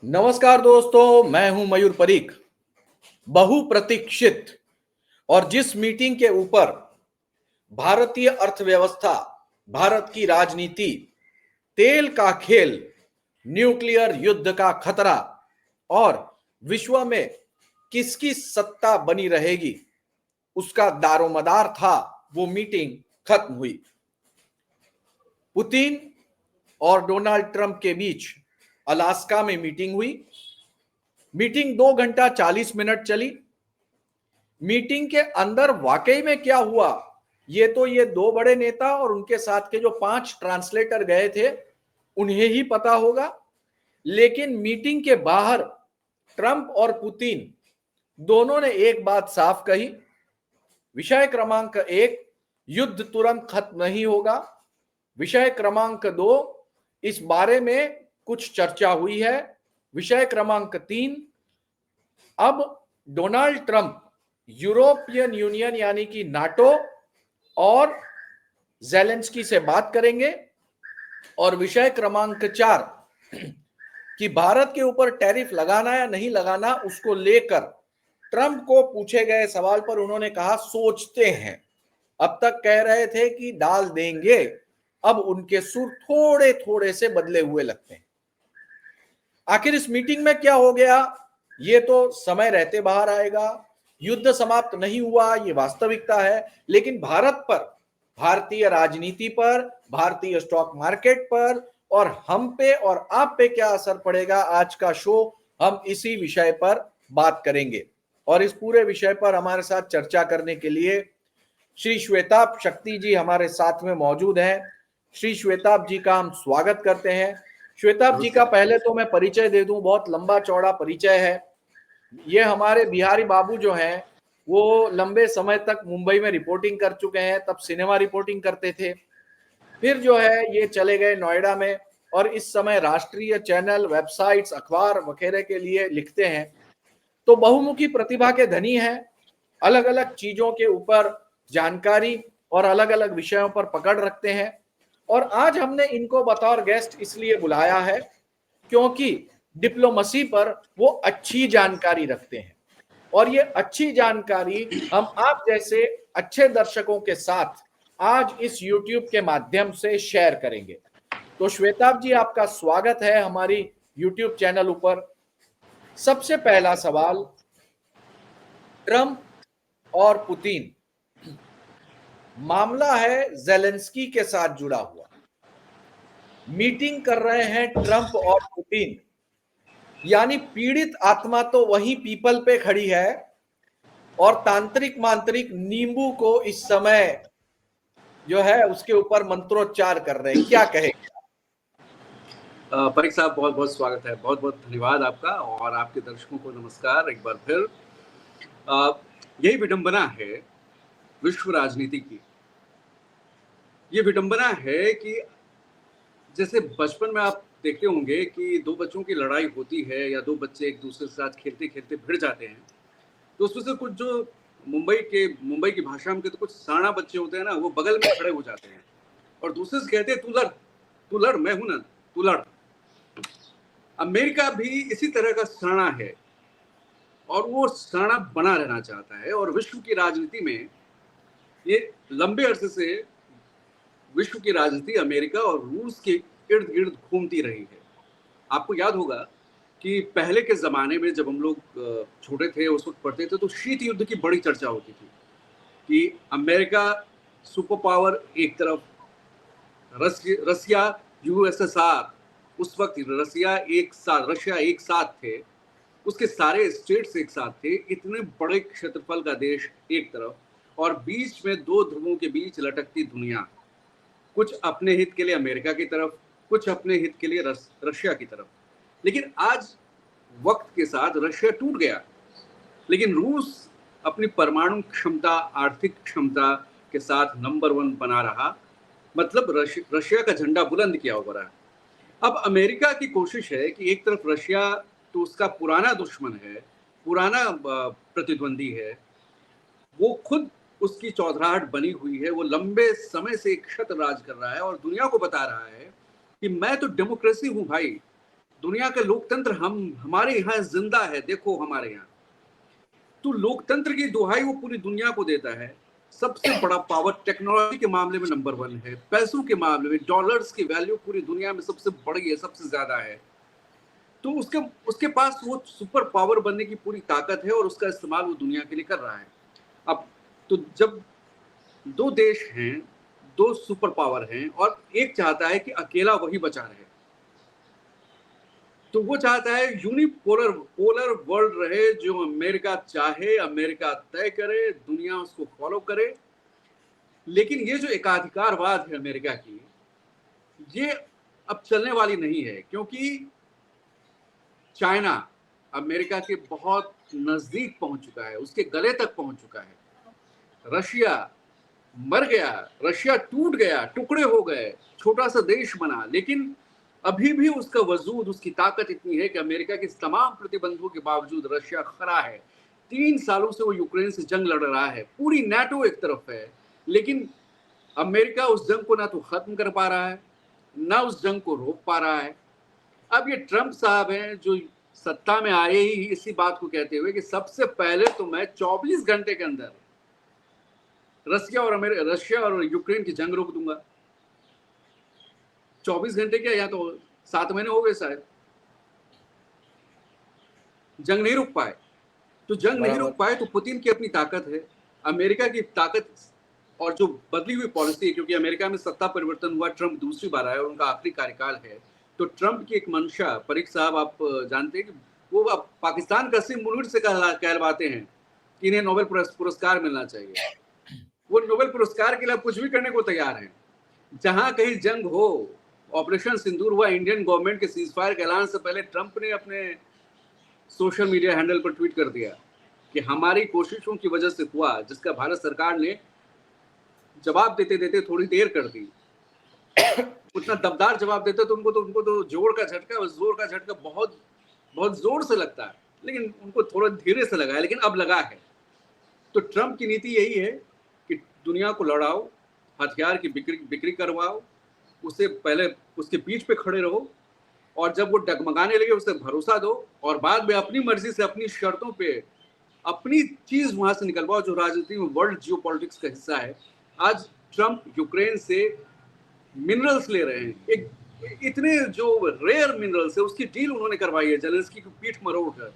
नमस्कार दोस्तों, मैं हूं मयूर परीख। बहुप्रतीक्षित और जिस मीटिंग के ऊपर भारतीय अर्थव्यवस्था, भारत की राजनीति, तेल का खेल, न्यूक्लियर युद्ध का खतरा और विश्व में किसकी सत्ता बनी रहेगी, उसका दारोमदार था, वो मीटिंग खत्म हुई। पुतिन और डोनाल्ड ट्रंप के बीच अलास्का में मीटिंग हुई। मीटिंग 2 घंटा 40 मिनट चली। मीटिंग के अंदर वाकई में क्या हुआ, ये तो ये दो बड़े नेता और उनके साथ के जो 5 ट्रांसलेटर गए थे उन्हें ही पता होगा। लेकिन मीटिंग के बाहर ट्रंप और पुतिन दोनों ने एक बात साफ कही। विषय क्रमांक 1, युद्ध तुरंत खत्म नहीं होगा। विषय क्रमांक 2, इस बारे में कुछ चर्चा हुई है। विषय क्रमांक 3, अब डोनाल्ड ट्रंप यूरोपियन यूनियन यानी कि नाटो और जेलेंस्की से बात करेंगे। और विषय क्रमांक 4 कि भारत के ऊपर टैरिफ लगाना या नहीं लगाना, उसको लेकर ट्रंप को पूछे गए सवाल पर उन्होंने कहा सोचते हैं। अब तक कह रहे थे कि डाल देंगे, अब उनके सुर थोड़े थोड़े से बदले हुए लगते हैं। आखिर इस मीटिंग में क्या हो गया, ये तो समय रहते बाहर आएगा। युद्ध समाप्त नहीं हुआ, ये वास्तविकता है। लेकिन भारत पर, भारतीय राजनीति पर, भारतीय स्टॉक मार्केट पर और हम पे और आप पे क्या असर पड़ेगा, आज का शो हम इसी विषय पर बात करेंगे। और इस पूरे विषय पर हमारे साथ चर्चा करने के लिए श्री श्वेताब शक्ति जी हमारे साथ में मौजूद हैं। श्री श्वेताब जी का हम स्वागत करते हैं। श्वेताब जी का पहले तो मैं परिचय दे दूं, बहुत लंबा चौड़ा परिचय है। ये हमारे बिहारी बाबू जो हैं वो लंबे समय तक मुंबई में रिपोर्टिंग कर चुके हैं, तब सिनेमा रिपोर्टिंग करते थे। फिर जो है ये चले गए नोएडा में और इस समय राष्ट्रीय चैनल, वेबसाइट्स, अखबार वगैरह के लिए लिखते हैं। तो बहुमुखी प्रतिभा के धनी हैं, अलग अलग चीजों के ऊपर जानकारी और अलग अलग विषयों पर पकड़ रखते हैं। और आज हमने इनको बतौर गेस्ट इसलिए बुलाया है क्योंकि डिप्लोमेसी पर वो अच्छी जानकारी रखते हैं और ये अच्छी जानकारी हम आप जैसे अच्छे दर्शकों के साथ आज इस YouTube के माध्यम से शेयर करेंगे। तो श्वेताब जी, आपका स्वागत है हमारी YouTube चैनल ऊपर। सबसे पहला सवाल, ट्रंप और पुतिन, मामला है जेलेंस्की के साथ जुड़ा हुआ। मीटिंग कर रहे हैं ट्रंप और पुतिन, यानी पीड़ित आत्मा तो वही पीपल पे खड़ी है और तांत्रिक मांत्रिक नींबू को इस समय जो है उसके ऊपर मंत्रोच्चार कर रहे हैं। क्या कहेंगे? परीख साहब, बहुत बहुत स्वागत है, बहुत बहुत धन्यवाद आपका और आपके दर्शकों को नमस्कार एक बार फिर। यही विडंबना है विश्व राजनीति की। ये विडंबना है कि जैसे बचपन में आप देखते होंगे कि दो बच्चों की लड़ाई होती है या दो बच्चे एक दूसरे के साथ खेलते खेलते भिड़ जाते हैं, तो उसमें से कुछ जो मुंबई की भाषा में तो कुछ साना बच्चे होते हैं ना, वो बगल में खड़े हो जाते हैं और दूसरे से कहते हैं तू लड़, मैं हूं ना, तू लड़। अमेरिका भी इसी तरह का साना है और वो साना बना रहना चाहता है। और विश्व की राजनीति में ये लंबे अरसे से विश्व की राजनीति अमेरिका और रूस के इर्द गिर्द घूमती रही है। आपको याद होगा कि पहले के ज़माने में जब हम लोग छोटे थे, उस वक्त पढ़ते थे, तो शीत युद्ध की बड़ी चर्चा होती थी कि अमेरिका सुपर पावर एक तरफ, रसिया, यूएसएसआर, उस वक्त रशिया एक साथ थे, उसके सारे स्टेट्स एक साथ थे, इतने बड़े क्षेत्रफल का देश एक तरफ और बीच में दो ध्रुवों के बीच लटकती दुनिया, कुछ अपने हित के लिए अमेरिका की तरफ, कुछ अपने हित के लिए रशिया की तरफ। लेकिन आज वक्त के साथ रशिया टूट गया, लेकिन रूस अपनी परमाणु क्षमता, आर्थिक क्षमता के साथ नंबर 1 बना रहा, मतलब रशिया का झंडा बुलंद किया हुआ रहा। अब अमेरिका की कोशिश है कि एक तरफ रशिया तो उसका पुराना दुश्मन है, पुराना प्रतिद्वंदी है, वो खुद उसकी चौधराहट बनी हुई है, वो लंबे समय से एक छत्र राज कर रहा है और दुनिया को बता रहा है कि मैं तो डेमोक्रेसी हूं भाई, दुनिया का लोकतंत्र हमारे यहाँ जिंदा है, देखो हमारे यहाँ। तो लोकतंत्र की दुहाई वो पूरी दुनिया को देता है। सबसे बड़ा पावर टेक्नोलॉजी के मामले में नंबर 1 है, पैसों के मामले में डॉलर्स की वैल्यू पूरी दुनिया में सबसे बड़ी है, सबसे ज्यादा है। तो उसके उसके पास वो सुपर पावर बनने की पूरी ताकत है और उसका इस्तेमाल वो दुनिया के लिए कर रहा है। अब तो जब दो देश हैं, दो सुपर पावर हैं और एक चाहता है कि अकेला वही बचा रहे, तो वो चाहता है पोलर वर्ल्ड रहे, जो अमेरिका चाहे, अमेरिका तय करे, दुनिया उसको फॉलो करे। लेकिन ये जो एकाधिकारवाद है अमेरिका की, ये अब चलने वाली नहीं है, क्योंकि चाइना अमेरिका के बहुत नजदीक पहुंच चुका है, उसके गले तक पहुंच चुका है। रशिया मर गया, रशिया टूट गया, टुकड़े हो गए, छोटा सा देश बना, लेकिन अभी भी उसका वजूद, उसकी ताकत इतनी है कि अमेरिका के तमाम प्रतिबंधों के बावजूद रशिया खड़ा है। 3 सालों से वो यूक्रेन से जंग लड़ रहा है, पूरी नाटो एक तरफ है, लेकिन अमेरिका उस जंग को ना तो खत्म कर पा रहा है, ना उस जंग को रोक पा रहा है। अब ये ट्रंप साहब हैं जो सत्ता में आए ही इसी बात को कहते हुए कि सबसे पहले तो मैं 24 घंटे के अंदर रशिया और यूक्रेन की जंग रोक दूंगा। 24 घंटे क्या, या तो 7 महीने हो गए शायद, जंग नहीं रुक पाए। तो जंग नहीं रुक पाए तो पुतिन की अपनी ताकत है, अमेरिका की ताकत और जो बदली हुई पॉलिसी है, क्योंकि अमेरिका में सत्ता परिवर्तन हुआ, ट्रंप दूसरी बार आया और उनका आखिरी कार्यकाल है। तो ट्रंप की एक मंशा, परीख साहब आप जानते हैं कि वो पाकिस्तान का सिम मुनीर से कहलवाते हैं कि इन्हें नोबेल पुरस्कार मिलना चाहिए। वो नोबेल पुरस्कार के लिए कुछ भी करने को तैयार हैं। जहां कहीं जंग हो, ऑपरेशन सिंदूर हुआ, इंडियन गवर्नमेंट के सीजफायर के ऐलान से पहले ट्रंप ने अपने सोशल मीडिया हैंडल पर ट्वीट कर दिया कि हमारी कोशिशों की वजह से हुआ, जिसका भारत सरकार ने जवाब देते देते थोड़ी देर कर दी। उतना दबदार जवाब देते तो उनको तो जोर का झटका बहुत बहुत जोर से लगता है, लेकिन उनको थोड़ा धीरे से लगा है, लेकिन अब लगा है। तो ट्रंप की नीति यही है कि दुनिया को लड़ाओ, हथियार की बिक्री करवाओ, उसे पहले उसके पीठ पे खड़े रहो, और जब वो डगमगाने लगे उसे भरोसा दो, और बाद में अपनी मर्जी से अपनी शर्तों पे अपनी चीज वहां से निकलवाओ, जो राजनीति में वर्ल्ड जियोपॉलिटिक्स का हिस्सा है। आज ट्रंप यूक्रेन से मिनरल्स ले रहे हैं, एक इतने जो रेयर मिनरल्स है उसकी डील उन्होंने करवाई है जेलेंस्की की पीठ मरोड़ कर,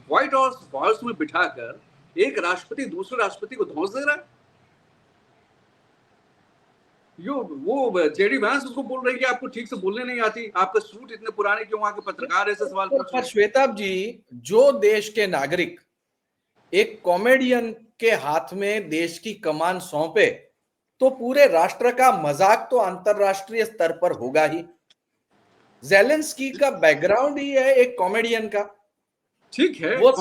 व्हाइट हाउस में बिठाकर एक राष्ट्रपति दूसरे राष्ट्रपति को धौंस दे रहा है। वो जेडी वैंस उसको बोल रही है कि आपको ठीक से बोलने नहीं आती, आपका सूट इतने पुराने क्यों, वहां के पत्रकार ऐसे सवाल पूछ रहे हैं। श्वेताब जी, जो देश के नागरिक एक कॉमेडियन के हाथ में देश की कमान सौंपे तो पूरे राष्ट्र का मजाक तो अंतरराष्ट्रीय स्तर पर होगा ही। जेलेंस्की का बैकग्राउंड ही है एक कॉमेडियन का। ठीक है, वो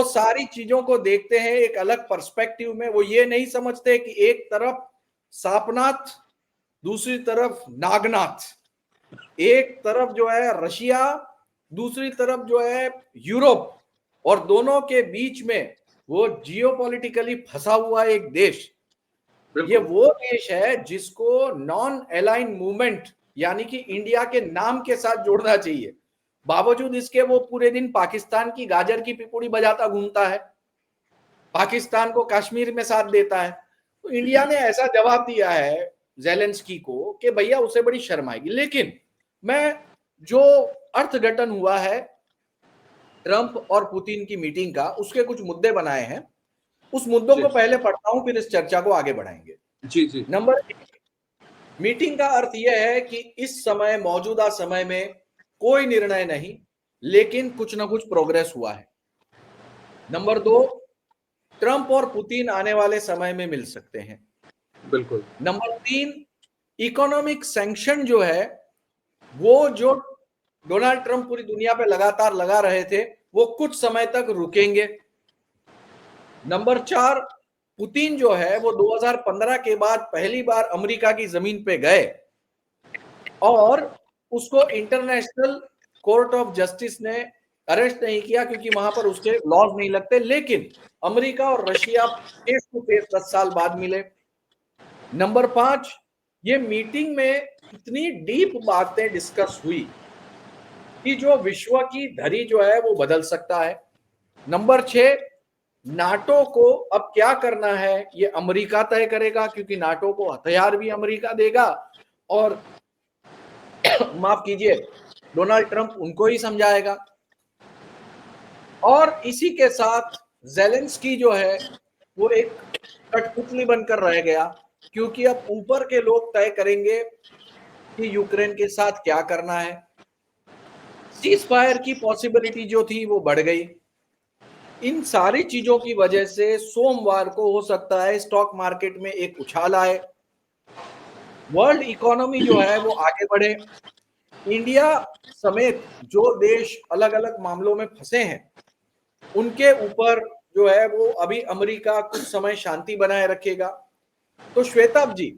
सारी चीजों को देखते हैं एक अलग पर्सपेक्टिव में। वो ये नहीं समझते कि एक तरफ सापनाथ, दूसरी तरफ नागनाथ, एक तरफ जो है रशिया, दूसरी तरफ जो है यूरोप, और दोनों के बीच में वो जियोपॉलिटिकली फंसा हुआ एक देश। ये वो देश है जिसको नॉन अलाइन मूवमेंट यानी कि इंडिया के नाम के साथ जोड़ना चाहिए, बावजूद इसके वो पूरे दिन पाकिस्तान की गाजर की पिपुड़ी बजाता घूमता है, पाकिस्तान को कश्मीर में साथ देता है। तो इंडिया ने ऐसा जवाब दिया है जेलेंस्की को कि भैया उसे बड़ी शर्म आएगी। लेकिन मैं जो अर्थघटन हुआ है ट्रंप और पुतिन की मीटिंग का, उसके कुछ मुद्दे बनाए हैं, उस मुद्दों को पहले पढ़ता हूं, फिर इस चर्चा को आगे बढ़ाएंगे। जी। नंबर 1, मीटिंग का अर्थ यह है कि इस समय, मौजूदा समय में कोई निर्णय नहीं, लेकिन कुछ ना कुछ प्रोग्रेस हुआ है। नंबर 2, ट्रंप और पुतिन आने वाले समय में मिल सकते हैं। बिल्कुल। नंबर 3, इकोनॉमिक सैंक्शन जो है, वो जो डोनाल्ड ट्रंप पूरी दुनिया पे लगातार लगा रहे थे, वो कुछ समय तक रुकेंगे। नंबर 4, पुतिन जो है वो 2015 के बाद पहली बार अमेरिका की जमीन पे गए और उसको इंटरनेशनल कोर्ट ऑफ जस्टिस ने अरेस्ट नहीं किया क्योंकि वहां पर उसके लॉज नहीं लगते, लेकिन अमेरिका और रशिया फेस टू फेस 10 साल बाद मिले। नंबर 5, ये मीटिंग में इतनी डीप बातें डिस्कस हुई कि जो विश्व की धरी जो है वो बदल सकता है। नंबर 6, नाटो को अब क्या करना है ये अमेरिका तय करेगा, क्योंकि नाटो को हथियार भी अमेरिका देगा और माफ कीजिए, डोनाल्ड ट्रंप उनको ही समझाएगा। और इसी के साथ जेलेंस्की जो है वो एक कठपुतली बनकर रह गया, क्योंकि अब ऊपर के लोग तय करेंगे कि यूक्रेन के साथ क्या करना है। सीज फायर की पॉसिबिलिटी जो थी वो बढ़ गई। इन सारी चीजों की वजह से सोमवार को हो सकता है स्टॉक मार्केट में एक उछाल आए, वर्ल्ड इकोनॉमी जो है वो आगे बढ़े। इंडिया समेत जो देश अलग अलग मामलों में फंसे हैं उनके ऊपर जो है वो अभी अमेरिका कुछ समय शांति बनाए रखेगा। तो श्वेताब जी,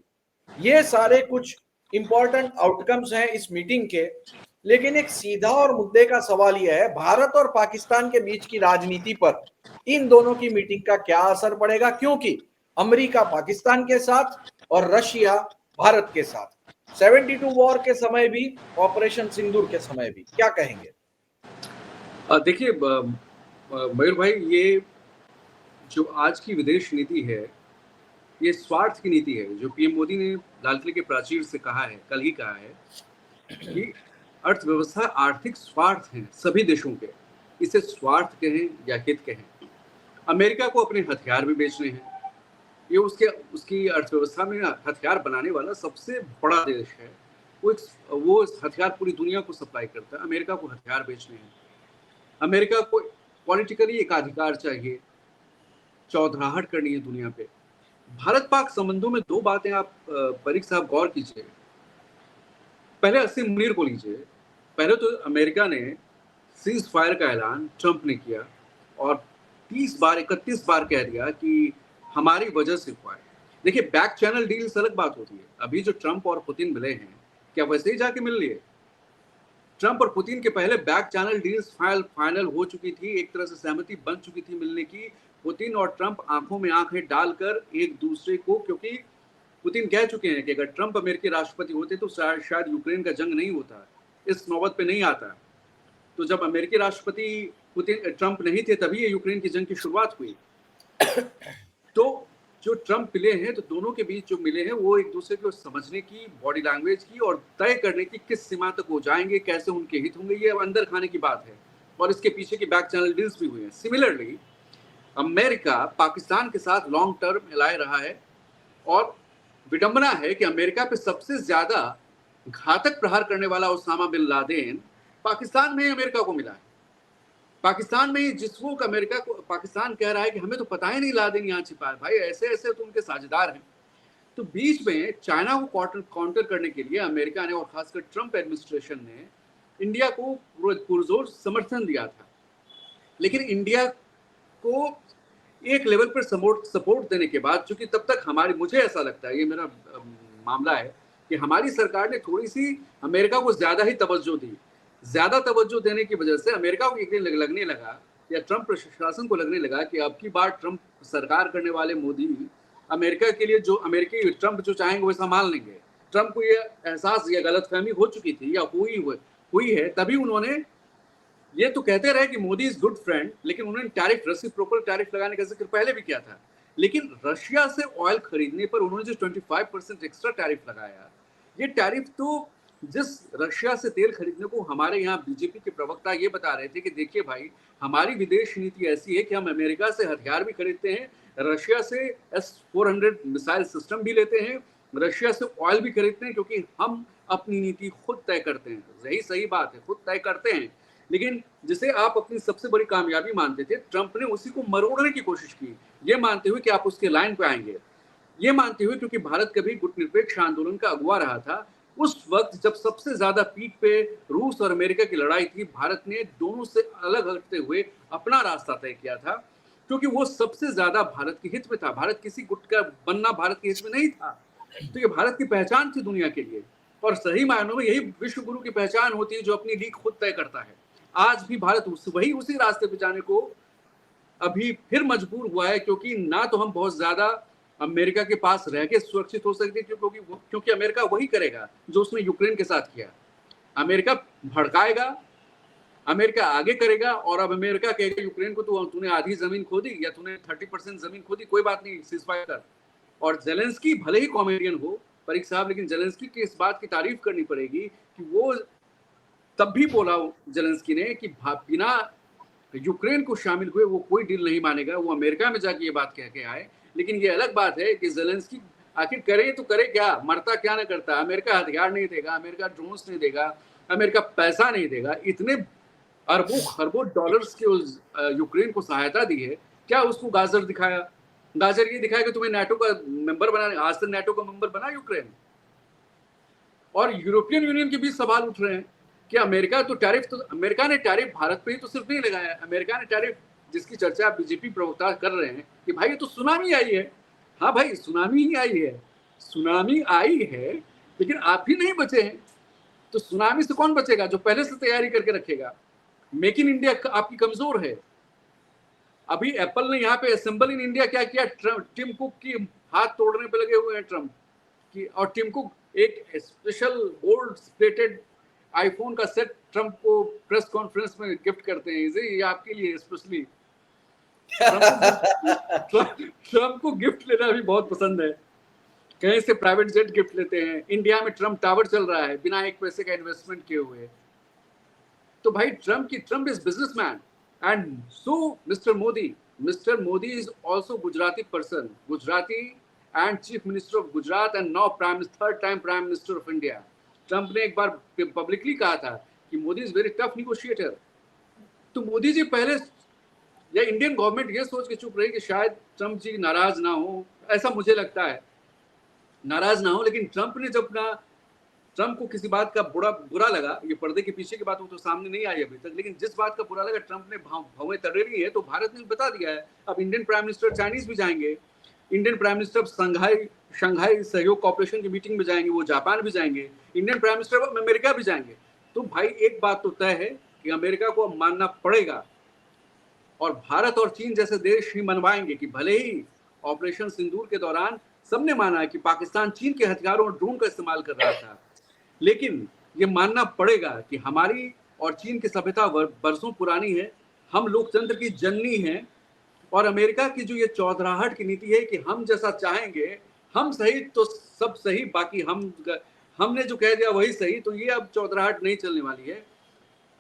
ये सारे कुछ इंपॉर्टेंट आउटकम्स हैं इस मीटिंग के, लेकिन एक सीधा और मुद्दे का सवाल यह है, भारत और पाकिस्तान के बीच की राजनीति पर इन दोनों की मीटिंग का क्या असर पड़ेगा, क्योंकि अमेरिका पाकिस्तान के साथ और रशिया भारत के साथ, 72 वॉर के समय भी, ऑपरेशन सिंदूर के समय भी, क्या कहेंगे? देखिए मयूर भाई, ये जो आज की विदेश नीति है, ये स्वार्थ की नीति है। जो पीएम मोदी ने लाल किले के प्राचीर से कहा है, कल ही कहा है कि अर्थव्यवस्था आर्थिक स्वार्थ है सभी देशों के। इसे स्वार्थ कहें या हित कहें, अमेरिका को अपने हथियार भी बेचने हैं। ये उसकी अर्थव्यवस्था में हथियार बनाने वाला सबसे बड़ा देश है। वो इस हथियार पूरी दुनिया को सप्लाई करता है। अमेरिका को हथियार बेचने हैं। अमेरिका को पॉलिटिकली एक अधिकार चाहिए, चौधराहट करनी है दुनिया पे। भारत पाक संबंधों में दो बातें आप परीख साहब गौर कीजिए। पहले असीम मुनीर को लीजिए। पहले तो अमेरिका ने सीज फायर का ऐलान ट्रंप ने किया और 31 बार कह दिया कि हमारी वजह से हुआ है। देखिए, बैक चैनल डील्स अलग बात होती है। अभी जो ट्रंप और पुतिन मिले हैं, क्या वैसे ही जाके मिल लिए? ट्रंप और पुतिन के पहले बैक चैनल डील्स फाइनल हो चुकी थी, एक तरह से सहमति बन चुकी थी मिलने की। पुतिन और ट्रंप आंखों में आंखें डालकर एक दूसरे को, क्योंकि पुतिन कह चुके हैं कि अगर ट्रंप अमेरिकी राष्ट्रपति होते तो शायद यूक्रेन का जंग नहीं होता, इस नौबत पे नहीं आता। तो जब अमेरिकी राष्ट्रपति ट्रंप नहीं थे, तभी ये यूक्रेन की जंग की शुरुआत हुई। तो जो ट्रंप मिले हैं, तो दोनों के बीच जो मिले हैं वो एक दूसरे को समझने की, बॉडी लैंग्वेज की और तय करने की किस सीमा तक वो जाएंगे, कैसे उनके हित होंगे, ये अंदर खाने की बात है। और इसके पीछे की बैक चैनल डील्स भी हुई हैं। सिमिलरली अमेरिका पाकिस्तान के साथ लॉन्ग टर्म एलाय रहा है और विडंबना है कि अमेरिका पे सबसे ज्यादा घातक प्रहार करने वाला उसामा बिन लादेन पाकिस्तान में अमेरिका को मिला है। पाकिस्तान में जिसको अमेरिका को, पाकिस्तान कह रहा है कि हमें तो पता ही नहीं लादेन यहाँ छिपा है। भाई ऐसे ऐसे तो उनके साझेदार हैं। तो बीच में चाइना को काउंटर करने के लिए अमेरिका ने और खासकर ट्रंप एडमिनिस्ट्रेशन ने इंडिया को पुरजोर समर्थन दिया था। लेकिन इंडिया को एक लेवल पर सपोर्ट देने के बाद, चूंकि तब तक हमारी, मुझे ऐसा लगता है, ये मेरा मामला है कि हमारी सरकार ने थोड़ी सी अमेरिका को ज्यादा ही तवज्जो दी। ज्यादा तवज्जो देने की वजह से अमेरिका को एक दिन लगने लगा, या ट्रंप प्रशासन को लगने लगा कि अब की बार ट्रंप सरकार करने वाले मोदी अमेरिका के लिए, जो अमेरिकी ट्रंप जो चाहेंगे वो संभाल लेंगे। ट्रंप को ये एहसास या गलतफहमी हो चुकी थी या हुई है, तभी उन्होंने ये तो कहते रहे कि मोदी इज गुड फ्रेंड, लेकिन उन्होंने टैरिफ, रेसिप्रोकल टैरिफ लगाने का जिक्र पहले भी किया था। लेकिन रशिया से ऑयल खरीदने पर उन्होंने जो 25% एक्स्ट्रा टैरिफ लगाया, ये टैरिफ तो जिस रशिया से तेल खरीदने को हमारे यहाँ बीजेपी के प्रवक्ता ये बता रहे थे कि देखिए भाई, हमारी विदेश नीति ऐसी है कि हम अमेरिका से हथियार भी खरीदते हैं, रशिया से S-400 मिसाइल सिस्टम भी लेते हैं, रशिया से ऑयल भी खरीदते हैं, क्योंकि हम अपनी नीति खुद तय करते हैं। यही सही बात है, खुद तय करते हैं। लेकिन जिसे आप अपनी सबसे बड़ी कामयाबी मानते थे, ट्रंप ने उसी को मरोड़ने की कोशिश की, ये मानते हुए कि आप उसके लाइन पे आएंगे, ये मानते हुए क्योंकि भारत कभी गुटनिरपेक्ष आंदोलन का अगुवा रहा था। उस वक्त जब सबसे ज्यादा पीक पे रूस और अमेरिका की लड़ाई थी, भारत ने दोनों से अलग हटते हुए अपना रास्ता तय किया था, क्योंकि वो सबसे ज्यादा भारत के हित में था। भारत किसी गुट का बनना भारत के हित में नहीं था। तो ये भारत की पहचान थी दुनिया के लिए, और सही मायनों में यही विश्व गुरु की पहचान होती है, जो अपनी लीग खुद तय करता है। आज भी भारत उसी रास्ते पे जाने को अभी फिर मजबूर हुआ है, क्योंकि ना तो हम बहुत ज्यादा अमेरिका के पास रह के सुरक्षित हो सकते, क्योंकि अमेरिका वही करेगा जो उसने यूक्रेन के साथ किया। अमेरिका भड़काएगा, अमेरिका आगे करेगा और अब अमेरिका कहेगा यूक्रेन को तूने आधी जमीन खो दी या तूने 30% जमीन खो दी, कोई बात नहीं, सीजफायर कर। और जेलेंस्की भले ही कॉमेडियन हो परीख साहब, लेकिन जेलेंस्की की इस बात की तारीफ करनी पड़ेगी कि वो तब भी बोला जेलेंस्की ने कि बिना यूक्रेन को शामिल हुए वो कोई डील नहीं मानेगा। वो अमेरिका में जाके ये बात कह के आए। लेकिन ये अलग बात है कि जेलेंस्की आखिर करे तो करे क्या, मरता क्या ना करता। अमेरिका हथियार नहीं देगा, अमेरिका ड्रोन्स नहीं देगा, अमेरिका पैसा नहीं देगा। इतने अरबों खरबों डॉलर्स की उस यूक्रेन को सहायता दी है, क्या उसको गाजर दिखाया? गाजर ये दिखाया कि तुम्हें नाटो का मेंबर बनाने। आज तक नाटो का मेंबर बना यूक्रेन? और यूरोपियन यूनियन के बीच सवाल उठ रहे हैं कि अमेरिका तो टैरिफ, तो अमेरिका ने टैरिफ भारत पे ही तो सिर्फ नहीं लगाया, अमेरिका ने टैरिफ जिसकी चर्चा बीजेपी प्रवक्ता कर रहे हैं कि भाई ये तो सुनामी आई है। हाँ भाई, सुनामी ही आई है, सुनामी आई है, लेकिन आप ही नहीं बचे हैं। तो सुनामी से कौन बचेगा? जो पहले से तैयारी करके रखेगा। मेक इन इंडिया आपकी कमजोर है। अभी एप्पल ने यहाँ पे असेंबल इन इंडिया क्या किया? टिम कुक की हाथ तोड़ने पे लगे हुए हैं ट्रम्प की। और टिम कुक एक स्पेशल गोल्ड प्लेटेड आईफोन का सेट ट्रम्प को प्रेस कॉन्फ्रेंस में गिफ्ट करते हैं। ये आपके लिए स्पेशली। ट्रम्प को गिफ्ट लेना भी बहुत पसंद है। कहीं से प्राइवेट जेट गिफ्ट लेते हैं। इंडिया में ट्रम्प टावर चल रहा है बिना एक पैसे का इन्वेस्टमेंट किए हुए। तो भाई Trump is businessman. And so mister Modi is also Gujarati person, Gujarati and chief minister of Gujarat and now third time prime minister of India. Trump ने एक बार पब्लिकली कहा था कि Modi is very tough negotiator. तो मोदी जी पहले, या इंडियन गवर्नमेंट ये सोच के चुप रही कि शायद ट्रम्प जी नाराज ना हो, ऐसा मुझे लगता है, नाराज ना हो। लेकिन ट्रम्प ने जब ना, ट्रम्प को किसी बात का बुरा लगा, ये पर्दे के पीछे की बात वो तो सामने नहीं आई अभी तक, लेकिन जिस बात का बुरा लगा ट्रम्प ने भवें तरेरी है, तो भारत ने बता दिया है। अब इंडियन प्राइम मिनिस्टर चाइनीज भी जाएंगे, इंडियन प्राइम मिनिस्टर शंघाई सहयोग कॉर्पोरेशन की मीटिंग में जाएंगे, वो जापान भी जाएंगे, इंडियन प्राइम मिनिस्टर अमेरिका भी जाएंगे। तो भाई एक बात तो तय है कि अमेरिका को मानना पड़ेगा, और भारत और चीन जैसे देश ही मनवाएंगे कि भले ही ऑपरेशन सिंदूर के दौरान सबने माना कि पाकिस्तान चीन के हथियारों और ड्रोन का इस्तेमाल कर रहा था, लेकिन ये मानना पड़ेगा कि हमारी और चीन की सभ्यता बरसों पुरानी है, हम लोकतंत्र की जननी हैं। और अमेरिका की जो ये चौधराहट की नीति है कि हम जैसा चाहेंगे, हम सही तो सब सही, बाकी हमने जो कह दिया वही सही, तो ये अब चौधराहट नहीं चलने वाली है।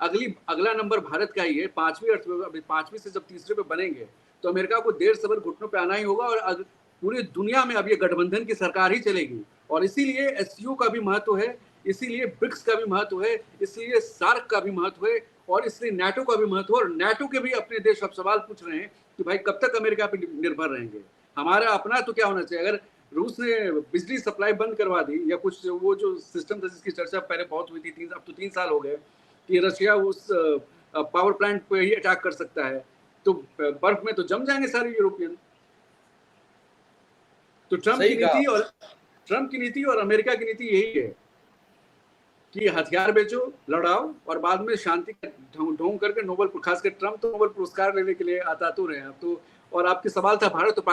अगला नंबर भारत का ही है। पांचवी से जब तीसरे पे बनेंगे तो अमेरिका को देर सबर घुटनों पे आना ही होगा। और पूरी दुनिया में अब ये गठबंधन की सरकार ही चलेगी। और इसीलिए एससीओ का भी महत्व है, इसीलिए ब्रिक्स का भी महत्व है, इसलिए सार्क का भी महत्व है, और इसलिए नाटो का भी महत्व है। और नाटो के भी अपने देश अब सवाल पूछ रहे हैं कि भाई कब तक अमेरिका पे निर्भर रहेंगे। हमारा अपना तो क्या होना चाहिए? अगर रूस ने बिजली सप्लाई बंद करवा दी, या कुछ वो जो सिस्टम था जिसकी चर्चा पहले बहुत हुई थी, अब तो 3 साल हो गए कि रशिया उस पावर प्लांट पे ही अटैक कर सकता है, तो बर्फ में तो जम जाएंगे सारे यूरोपियन। तो ट्रम्प की नीति और अमेरिका की नीति यही है कि हथियार बेचो, लड़ाओ, और बाद में शांति का ढोंग करके नोबेल, खासकर ट्रम्प तो नोबेल पुरस्कार लेने के लिए आतुर हैं अब तो। और आपके सवाल था भारत और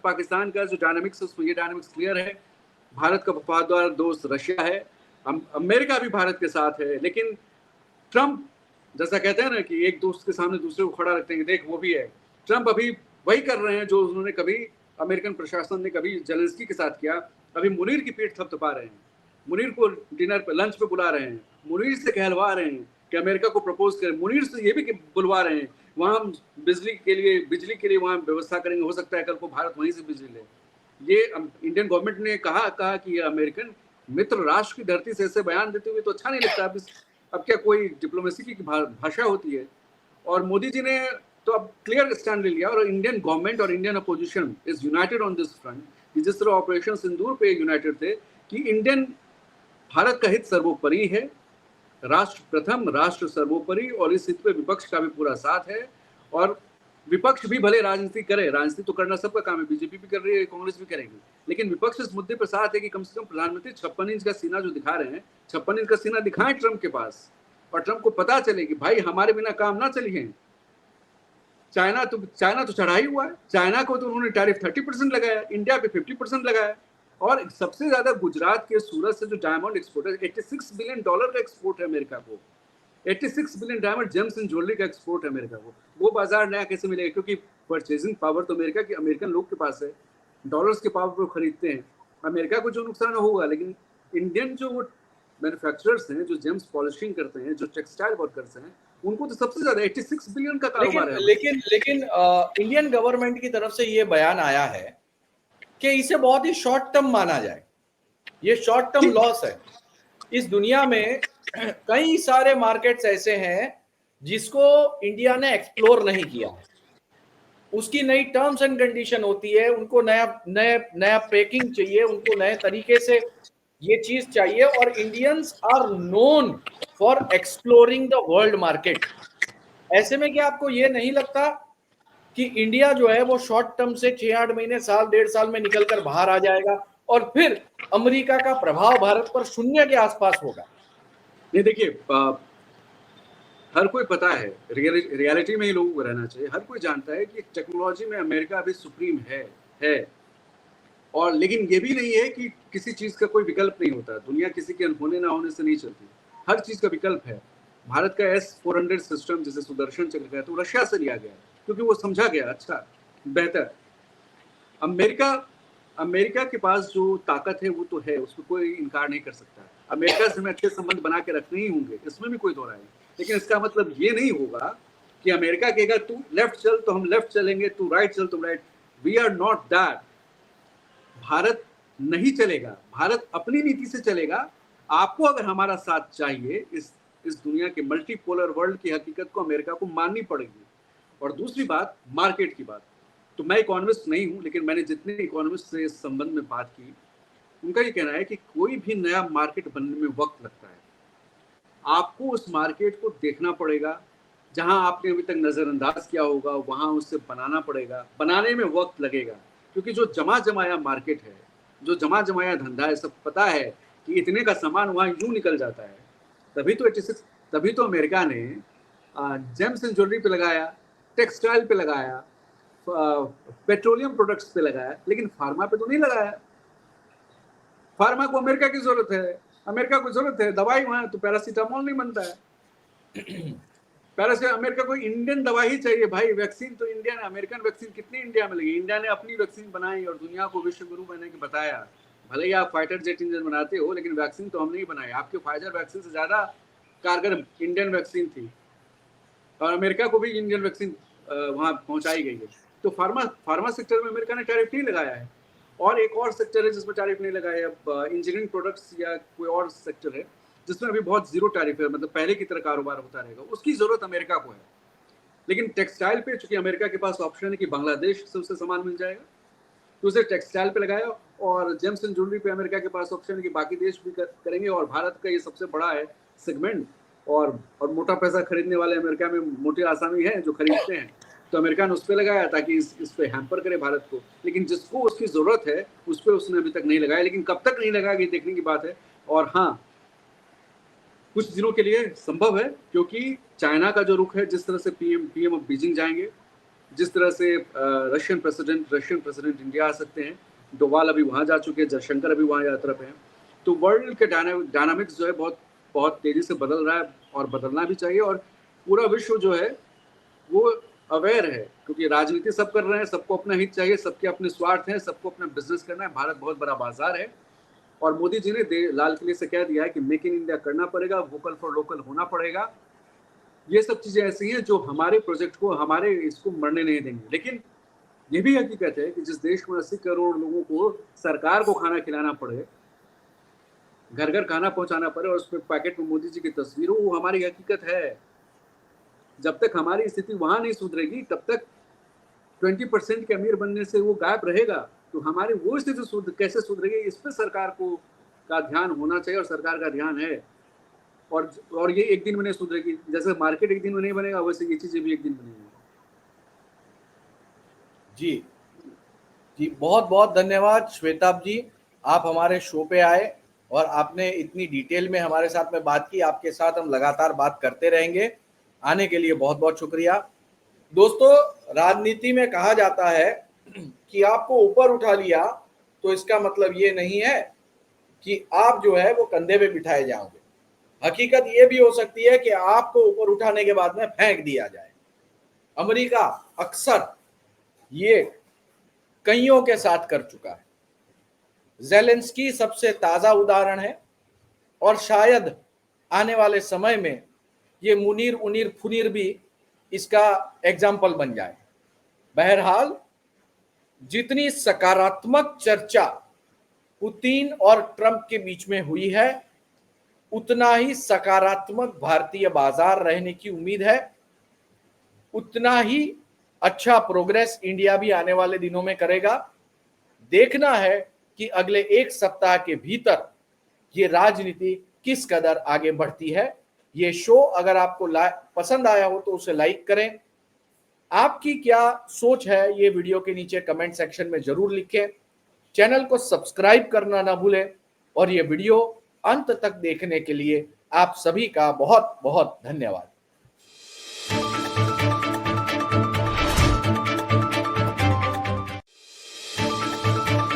पाकिस्तान का जो डायनामिक्स है, उसमें ये डायनामिक्स क्लियर है। भारत का वफादार दोस्त रशिया है, अमेरिका भी भारत के साथ है। लेकिन ट्रम्प जैसा कहते हैं ना कि एक दोस्त के सामने दूसरे को खड़ा रखते हैं, देख वो भी है। ट्रम्प अभी वही कर रहे हैं जो उन्होंने कभी अमेरिकन प्रशासन ने कभी जेलेंस्की के साथ किया। अभी मुनीर की पीठ थपथपा रहे हैं, मुनीर को डिनर पे, लंच पे बुला रहे हैं, मुनीर से कहलवा रहे हैं कि अमेरिका को प्रपोज करें, मुनीर से ये भी बुलवा रहे हैं वहाँ हम बिजली के लिए वहाँ व्यवस्था करेंगे, हो सकता है कल को भारत वहीं से बिजली ले। ये इंडियन गवर्नमेंट ने कहा कि अमेरिकन मित्र राष्ट्र की धरती से ऐसे बयान देते हुए तो अच्छा नहीं लगता। अब क्या कोई डिप्लोमेसी की भाषा होती है? और मोदी जी ने तो अब क्लियर स्टैंड ले लिया, और इंडियन गवर्नमेंट और Indian opposition is United on this front, कि जिस तरह ऑपरेशन सिंदूर पे यूनाइटेड थे कि भारत का हित सर्वोपरि है, राष्ट्र प्रथम, राष्ट्र सर्वोपरि, और इस हित पे विपक्ष का भी पूरा साथ है। और विपक्ष भी भले राजनीति करे, राजनीति तो करना सबका काम है, बीजेपी भी कर रही है, कांग्रेस भी करेगी, लेकिन विपक्ष इस मुद्दे पर साथ है कि कम से कम प्रधानमंत्री 56 इंच का सीना जो दिखा रहे हैं, 56 इंच का सीना दिखाएं ट्रम्प के पास, और ट्रम्प को पता चले कि भाई हमारे बिना काम ना चलिए। चाइना तो चढ़ा ही हुआ है, चाइना को तो उन्होंने टैरिफ 30% लगाया, इंडिया पे 50% लगाया। और सबसे ज्यादा गुजरात के सूरत से जो डायमंड एक्सपोर्ट है, $86 बिलियन का एक्सपोर्ट है अमेरिका को। 86 billion diamond James and jewellery का एक्सपोर्ट है अमेरिका को। वो बाजार नया कैसे मिलेगा? क्योंकि परचेजिंग पावर तो अमेरिका की, अमेरिकन लोग के पास है, डॉलर्स के पावर पर खरीदते हैं। अमेरिका को जो नुकसान होगा, लेकिन इंडियन जो मैन्युफैक्चरर्स हैं, जो जेम्स पॉलिशिंग करते हैं, जो टेक्सटाइल वर्कर्स हैं, उनको तो सबसे ज्यादा 86 बिलियन का लेकिन कारोबार है। लेकिन लेकिन इंडियन गवर्नमेंट की तरफ से ये बयान आया है कि इसे बहुत ही शॉर्ट टर्म माना जाए, ये शॉर्ट टर्म लॉस है। इस दुनिया में कई सारे मार्केट्स ऐसे हैं जिसको इंडिया ने एक्सप्लोर नहीं किया, उसकी नई टर्म्स एंड कंडीशन होती है, उनको नया नया नया पैकिंग चाहिए, उनको नए तरीके से ये चीज चाहिए। और Indians are known for exploring the world market. ऐसे में क्या आपको ये नहीं लगता कि इंडिया जो है वो शॉर्ट टर्म से 6-8 महीने, साल, 1.5 साल में निकलकर बाहर आ जाएगा और फिर अमेरिका का प्रभाव भारत पर शून्य के आसपास होगा? नहीं, देखिए, हर कोई पता है, रियलिटी में ही लोगों को रहना चाहिए। हर कोई जानता है कि टेक्नोलॉजी में अमेरिका अभी सुप्रीम है। और लेकिन ये भी नहीं है कि किसी चीज का कोई विकल्प नहीं होता। दुनिया किसी के होने ना होने से नहीं चलती, हर चीज का विकल्प है। भारत का S-400 सिस्टम, जिसे सुदर्शन चक्र कहते हैं, तो रशिया से लिया गया क्योंकि वो समझा गया अच्छा, बेहतर। अमेरिका के पास जो ताकत है वो तो है, उसको कोई इनकार नहीं कर सकता। अमेरिका से हमें अच्छे संबंध बना के रखने ही होंगे, इसमें भी कोई दो राय नहीं। लेकिन इसका मतलब ये नहीं होगा कि अमेरिका कहेगा तू लेफ्ट चल तो हम लेफ्ट चलेंगे, तू राइट चल तो right. We are not that. Bharat नहीं चलेगा, भारत अपनी नीति से चलेगा। आपको अगर हमारा साथ चाहिए, इस दुनिया के मल्टीपोलर वर्ल्ड की हकीकत को अमेरिका को माननी पड़ेगी। और दूसरी बात, मार्केट की बात, तो मैं इकोनॉमिस्ट नहीं हूं, लेकिन मैंने जितने इकोनॉमिस्ट से इस संबंध में बात की, उनका ये कहना है कि कोई भी नया मार्केट बनने में वक्त लगता है। आपको उस मार्केट को देखना पड़ेगा, जहां आपने अभी तक नजरअंदाज किया होगा वहां उससे बनाना पड़ेगा। बनाने में वक्त लगेगा, क्योंकि जो जमा जमाया मार्केट है, जो जमा जमाया धंधा है, सब पता है कि इतने का सामान वहां यूं निकल जाता है। तभी तो अमेरिका ने जेम्स एंड ज्वेलरी पे लगाया, टेक्सटाइल पे लगाया, पेट्रोलियम प्रोडक्ट्स पे लगाया, लेकिन फार्मा पे तो नहीं लगाया। फार्मा को अमेरिका की जरूरत है, अमेरिका को जरूरत है दवाई, वहां तो पैरासीटामोल नहीं बनता है। अमेरिका को इंडियन दवा ही चाहिए भाई। वैक्सीन तो इंडिया ने, अमेरिकन वैक्सीन कितनी इंडिया में लगी? इंडिया ने अपनी वैक्सीन बनाई और दुनिया को विश्व गुरु बने के बताया। भले ही आप फाइटर जेट इंजन बनाते हो, लेकिन वैक्सीन तो हमने ही बनाई। आपके फाइजर वैक्सीन से ज्यादा कारगर इंडियन वैक्सीन थी, और अमेरिका को भी इंडियन वैक्सीन वहां पहुंचाई गई है। तो फार्मा सेक्टर में अमेरिका ने टैरिफ नहीं लगाया है। और एक और सेक्टर है जिसमें टैरिफ नहीं लगाया है, इंजीनियरिंग प्रोडक्ट्स या कोई और सेक्टर है जिसमें अभी बहुत जीरो टैरिफ है, मतलब पहले की तरह कारोबार होता रहेगा। उसकी जरूरत अमेरिका को है। लेकिन टेक्सटाइल पे चूंकि अमेरिका के पास ऑप्शन है कि बांग्लादेश से उसे सामान मिल जाएगा, तो उसे टेक्सटाइल पे लगाया। और जेम्स एंड ज्वेलरी पे अमेरिका के पास ऑप्शन है कि बाकी देश भी करेंगे। और भारत का ये सबसे बड़ा है सेगमेंट, और मोटा पैसा खरीदने वाले अमेरिका में मोटे आसामी है जो खरीदते हैं, तो अमेरिका ने उस पर लगाया ताकि इस पे हैम्पर करे भारत को। लेकिन जिसको उसकी जरूरत है उस पर उसने अभी तक नहीं लगाया। लेकिन कब तक नहीं लगाया ये देखने की बात है। और हाँ, कुछ दिनों के लिए संभव है, क्योंकि चाइना का जो रुख है, जिस तरह से पीएम अब बीजिंग जाएंगे, जिस तरह से रशियन प्रेसिडेंट इंडिया आ सकते हैं, डोवाल अभी वहां जा चुके हैं, जयशंकर अभी वहां यात्रा पे हैं। तो वर्ल्ड के डायनामिक्स जो है बहुत बहुत तेजी से बदल रहा है, और बदलना भी चाहिए। और पूरा विश्व जो है वो अवेयर है, क्योंकि राजनीति सब कर रहे हैं, सबको अपना हित चाहिए, सबके अपने स्वार्थ हैं, सबको अपना बिजनेस करना है। भारत बहुत बड़ा बाजार है, और मोदी जी ने लाल किले से कह दिया है कि मेक इन इंडिया करना पड़ेगा, वोकल फॉर लोकल होना पड़ेगा। ये सब चीजें ऐसी हैं जो हमारे प्रोजेक्ट को, हमारे इसको मरने नहीं देंगे। लेकिन ये भी हकीकत है कि जिस देश में 80 करोड़ लोगों को सरकार को खाना खिलाना पड़े, घर घर खाना पहुंचाना पड़े, और उसमें पैकेट में मोदी जी की तस्वीर हो, वो हमारी हकीकत है। जब तक हमारी स्थिति वहां नहीं सुधरेगी, तब तक 20% के अमीर बनने से वो गायब रहेगा। तो हमारी वो स्थिति कैसे सुधरेगी, इस पर सरकार को का ध्यान होना चाहिए, और सरकार का ध्यान है। और ये एक दिन में नहीं सुधरेगी। जैसे मार्केट एक दिन में नहीं बनेगा, वैसे ये चीजें भी एक दिन बनेंगी। जी जी, बहुत बहुत धन्यवाद श्वेताब जी, आप हमारे शो पे आए और आपने इतनी डिटेल में हमारे साथ में बात की। आपके साथ हम लगातार बात करते रहेंगे। आने के लिए बहुत बहुत शुक्रिया। दोस्तों, राजनीति में कहा जाता है कि आपको ऊपर उठा लिया तो इसका मतलब ये नहीं है कि आप जो है वो कंधे पे बिठाए जाओगे। हकीकत ये भी हो सकती है कि आपको ऊपर उठाने के बाद में फेंक दिया जाए। अमेरिका अक्सर ये कईयों के साथ कर चुका है। ज़ेलेंस्की सबसे ताजा उदाहरण है और शायद आने वाले समय में ये मुनीर उनीर फुनीर भी इसका एग्जाम्पल बन जाए। बहरहाल जितनी सकारात्मक चर्चा पुतिन और ट्रंप के बीच में हुई है, उतना ही सकारात्मक भारतीय बाजार रहने की उम्मीद है, उतना ही अच्छा प्रोग्रेस इंडिया भी आने वाले दिनों में करेगा। देखना है कि अगले एक सप्ताह के भीतर ये राजनीति किस कदर आगे बढ़ती है। ये शो अगर आपको पसंद आया हो तो उसे लाइक करें। आपकी क्या सोच है ये वीडियो के नीचे कमेंट सेक्शन में जरूर लिखें। चैनल को सब्सक्राइब करना ना भूलें और ये वीडियो अंत तक देखने के लिए आप सभी का बहुत बहुत धन्यवाद।